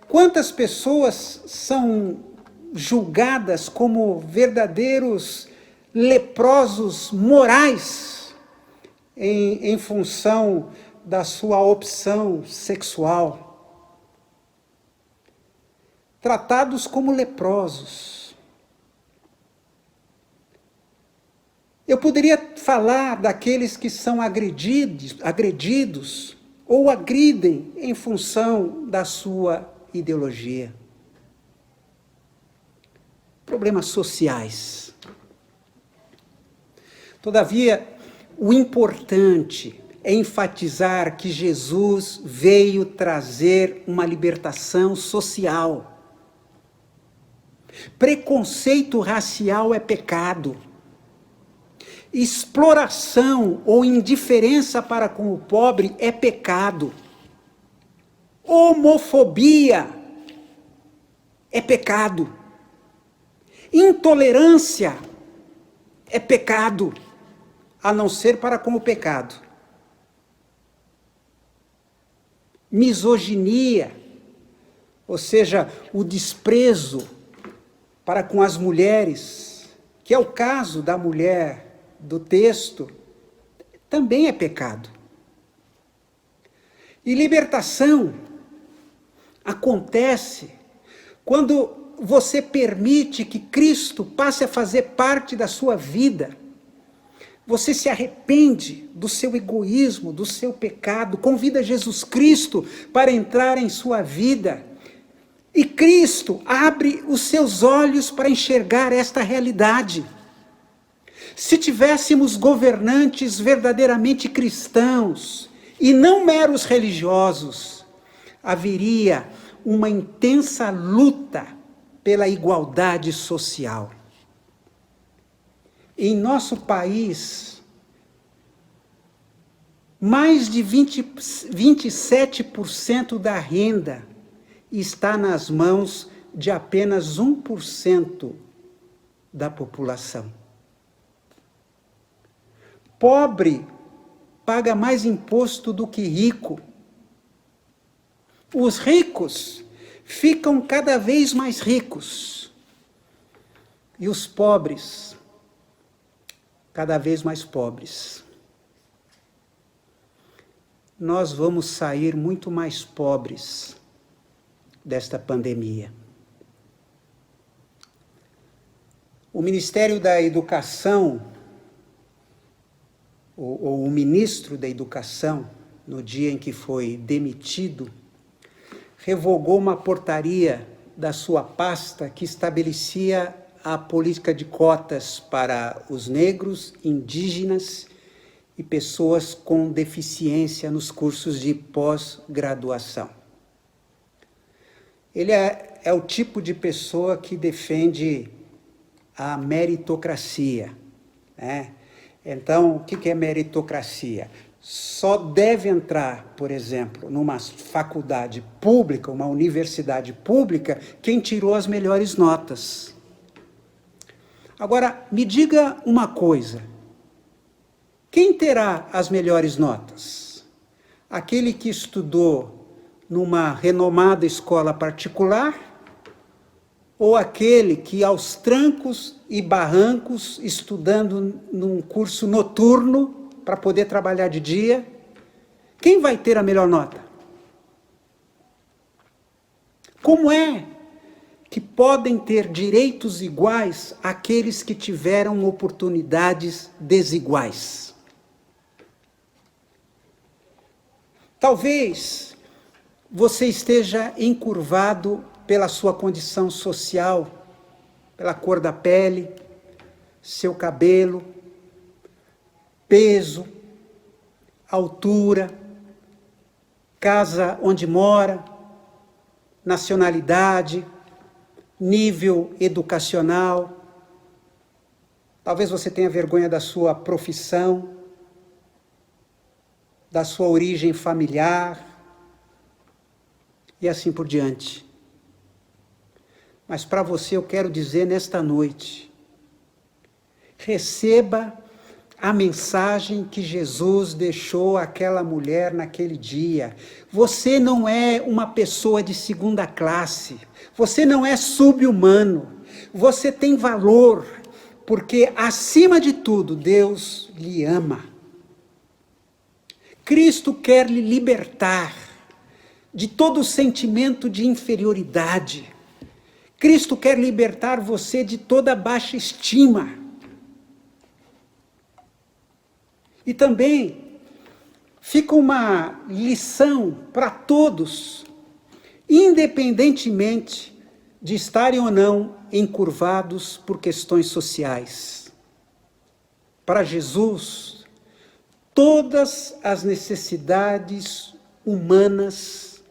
Quantas pessoas são julgadas como verdadeiros leprosos morais em função da sua opção sexual? Tratados como leprosos. Eu poderia falar daqueles que são agredidos ou agridem em função da sua ideologia. Problemas sociais. Todavia, o importante é enfatizar que Jesus veio trazer uma libertação social. Preconceito racial é pecado. Exploração ou indiferença para com o pobre é pecado. Homofobia é pecado. Intolerância é pecado, a não ser para com o pecado. Misoginia, ou seja, o desprezo para com as mulheres, que é o caso da mulher do texto, também é pecado. E libertação acontece quando você permite que Cristo passe a fazer parte da sua vida. Você se arrepende do seu egoísmo, do seu pecado, convida Jesus Cristo para entrar em sua vida. E Cristo abre os seus olhos para enxergar esta realidade. Se tivéssemos governantes verdadeiramente cristãos e não meros religiosos, haveria uma intensa luta pela igualdade social. Em nosso país, mais de 27% da renda está nas mãos de apenas 1% da população. Pobre paga mais imposto do que rico. Os ricos ficam cada vez mais ricos. E os pobres, cada vez mais pobres. Nós vamos sair muito mais pobres desta pandemia. O Ministério da Educação, ou o ministro da Educação, no dia em que foi demitido, revogou uma portaria da sua pasta que estabelecia a política de cotas para os negros, indígenas e pessoas com deficiência nos cursos de pós-graduação. Ele é o tipo de pessoa que defende a meritocracia, né? Então, o que é meritocracia? Só deve entrar, por exemplo, numa faculdade pública, uma universidade pública, quem tirou as melhores notas. Agora, me diga uma coisa. Quem terá as melhores notas? Aquele que estudou numa renomada escola particular ou aquele que aos trancos e barrancos, estudando num curso noturno para poder trabalhar de dia? Quem vai ter a melhor nota? Como é que podem ter direitos iguais aqueles que tiveram oportunidades desiguais? Talvez você esteja encurvado pela sua condição social, pela cor da pele, seu cabelo, peso, altura, casa onde mora, nacionalidade, nível educacional. Talvez você tenha vergonha da sua profissão, da sua origem familiar, e assim por diante. Mas para você eu quero dizer nesta noite, receba a mensagem que Jesus deixou àquela mulher naquele dia. Você não é uma pessoa de segunda classe, você não é sub-humano, você tem valor, porque acima de tudo Deus lhe ama. Cristo quer lhe libertar de todo sentimento de inferioridade. Cristo quer libertar você de toda baixa estima. E também fica uma lição para todos, independentemente de estarem ou não encurvados por questões sociais. Para Jesus, todas as necessidades humanas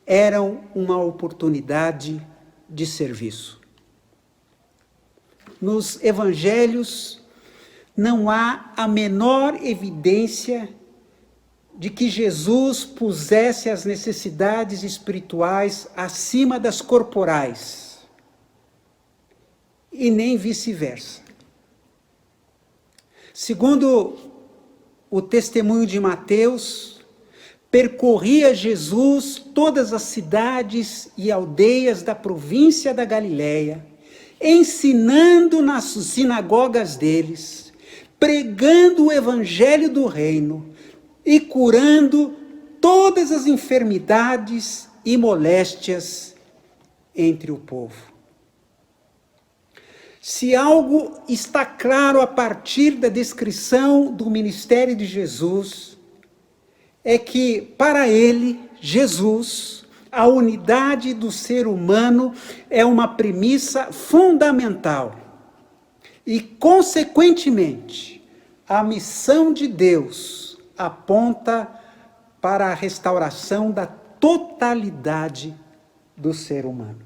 eram uma oportunidade de serviço. Nos evangelhos não há a menor evidência de que Jesus pusesse as necessidades espirituais acima das corporais, e nem vice-versa. Segundo o testemunho de Mateus, percorria Jesus todas as cidades e aldeias da província da Galileia, ensinando nas sinagogas deles, pregando o evangelho do reino e curando todas as enfermidades e moléstias entre o povo. Se algo está claro a partir da descrição do ministério de Jesus, é que para ele, Jesus, a unidade do ser humano é uma premissa fundamental. E, consequentemente, a missão de Deus aponta para a restauração da totalidade do ser humano.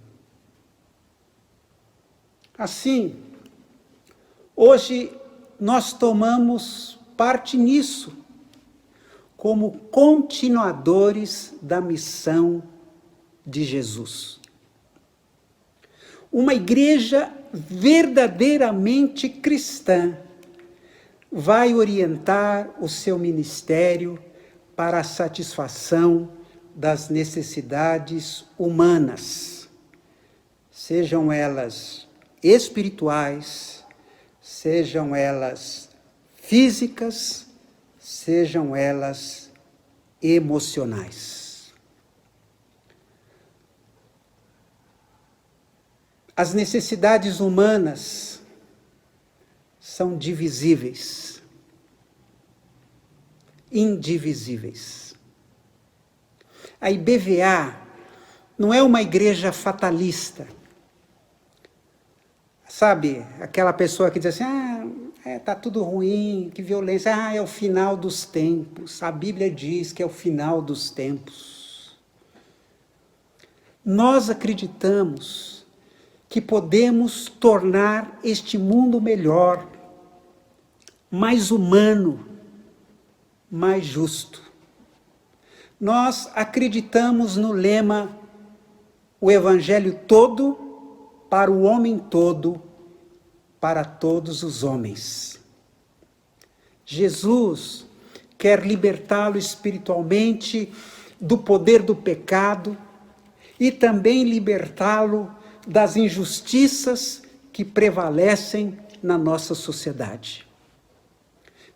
Assim, hoje nós tomamos parte nisso, como continuadores da missão de Jesus. Uma igreja verdadeiramente cristã vai orientar o seu ministério para a satisfação das necessidades humanas, sejam elas espirituais, sejam elas físicas, sejam elas emocionais. As necessidades humanas são divisíveis, indivisíveis. A IBVA não é uma igreja fatalista. Sabe, aquela pessoa que diz assim, tá tudo ruim, que violência, é o final dos tempos. A Bíblia diz que é o final dos tempos. Nós acreditamos que podemos tornar este mundo melhor, mais humano, mais justo. Nós acreditamos no lema, o Evangelho todo para o homem todo para todos os homens. Jesus quer libertá-lo espiritualmente do poder do pecado e também libertá-lo das injustiças que prevalecem na nossa sociedade.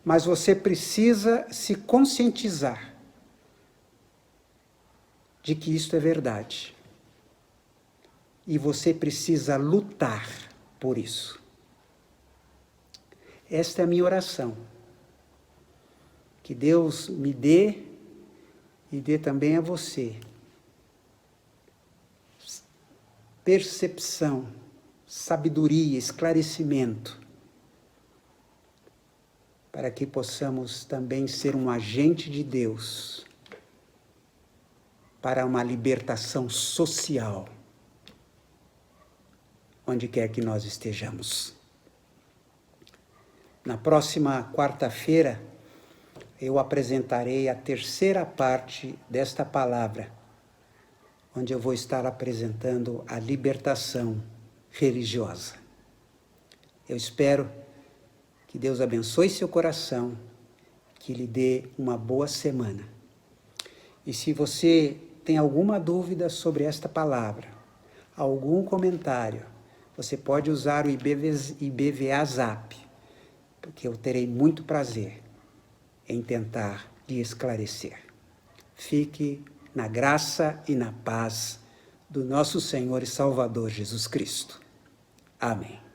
Mas você precisa se conscientizar de que isto é verdade. E você precisa lutar por isso. Esta é a minha oração. Que Deus me dê e dê também a você percepção, sabedoria, esclarecimento, para que possamos também ser um agente de Deus para uma libertação social, onde quer que nós estejamos. Na próxima quarta-feira, eu apresentarei a terceira parte desta palavra, onde eu vou estar apresentando a libertação religiosa. Eu espero que Deus abençoe seu coração, que lhe dê uma boa semana. E se você tem alguma dúvida sobre esta palavra, algum comentário, você pode usar o IBVA Zap, porque eu terei muito prazer em tentar lhe esclarecer. Fique na graça e na paz do nosso Senhor e Salvador Jesus Cristo. Amém.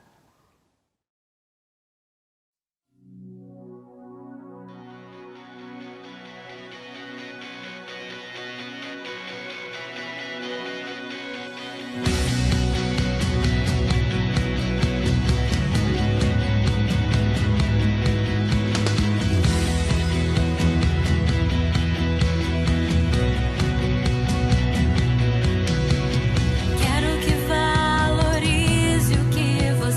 Quero que valorize o que você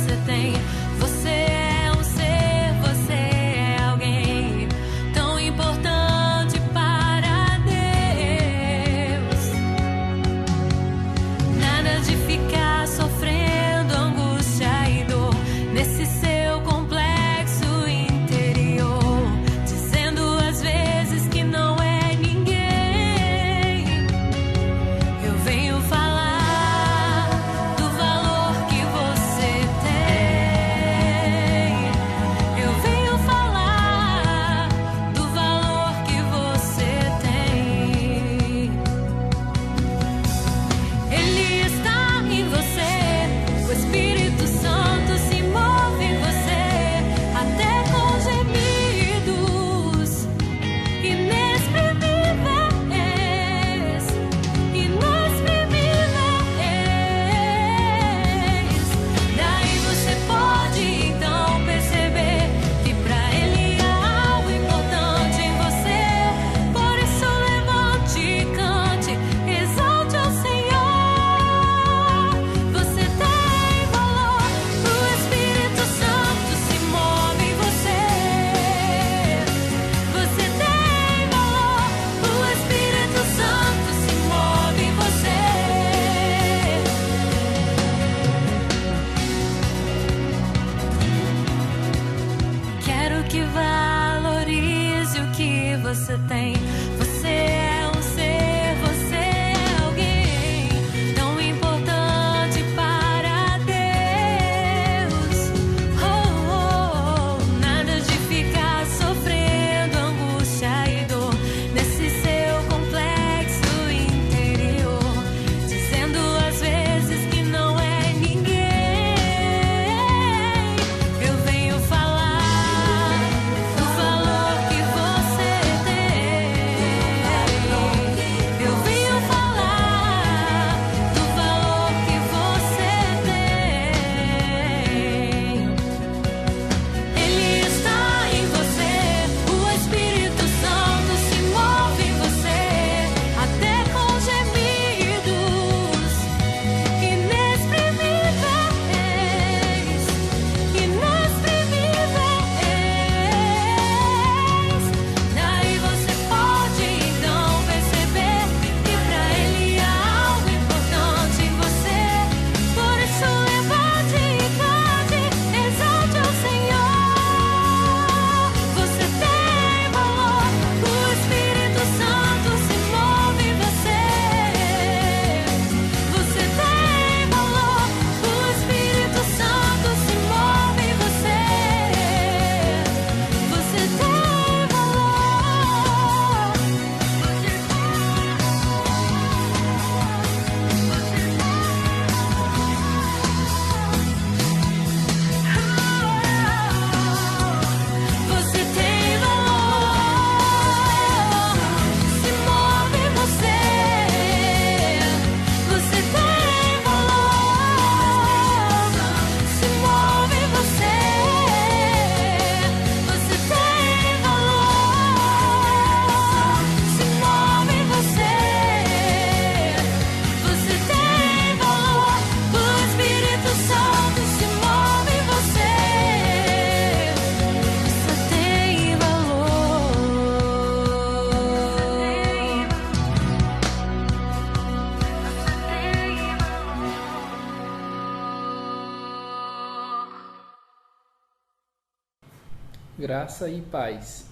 Graça e paz.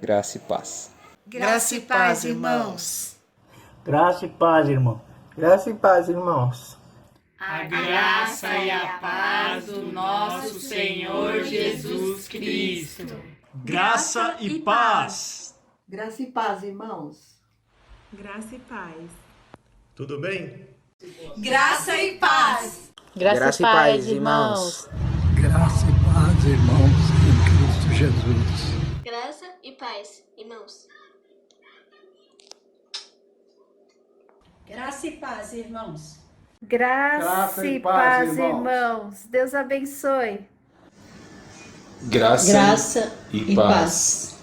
Graça e paz. Graça e paz, irmãos. Graça e paz, irmão. Graça e paz, irmãos. A graça e a paz do nosso Senhor Jesus Cristo. Graça e paz. Graça e paz, irmãos. Graça e paz. Tudo bem? Graça e paz. Graça e paz, irmãos. Graça e paz, irmãos, em Cristo Jesus. Graça e paz, irmãos. Graça e paz, irmãos. Graça e paz, irmãos. Deus abençoe. Graça e paz.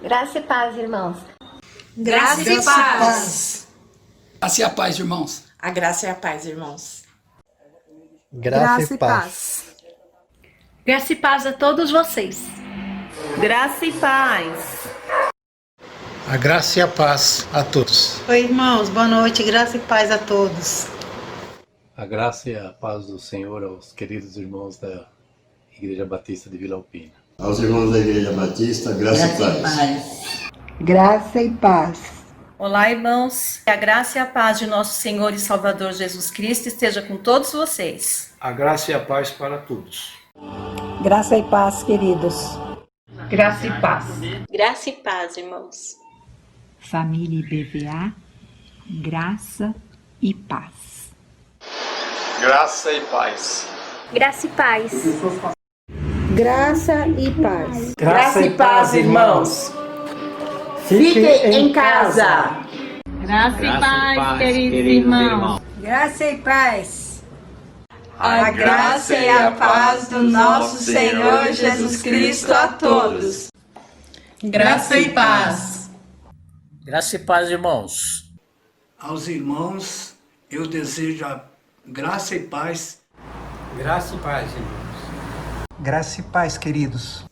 Graça e paz, irmãos. Graça e paz. Graça e a paz, irmãos. A graça e a paz, irmãos. Graça e paz. Graça e paz a todos vocês. Graça e paz. A graça e a paz a todos. Oi, irmãos, boa noite, graça e paz a todos. A graça e a paz do Senhor aos queridos irmãos da Igreja Batista de Vila Alpina. Aos irmãos da Igreja Batista, graça e paz. Graça e paz. Olá, irmãos. Que a graça e a paz de nosso Senhor e Salvador Jesus Cristo esteja com todos vocês. A graça e a paz para todos. Graça e paz, queridos. Graça e paz. Graça e paz, irmãos. Família IBVA, graça e paz. Graça e paz. Graça e paz. Graça e paz. Graça e paz, irmãos. Fiquem em casa. Graça e paz, queridos irmãos. Graça e paz. A graça e a paz do nosso Senhor Jesus Cristo a todos. Graça e paz. Graça e paz, irmãos. Aos irmãos, eu desejo a graça e paz. Graça e paz, irmãos. Graça e paz, queridos.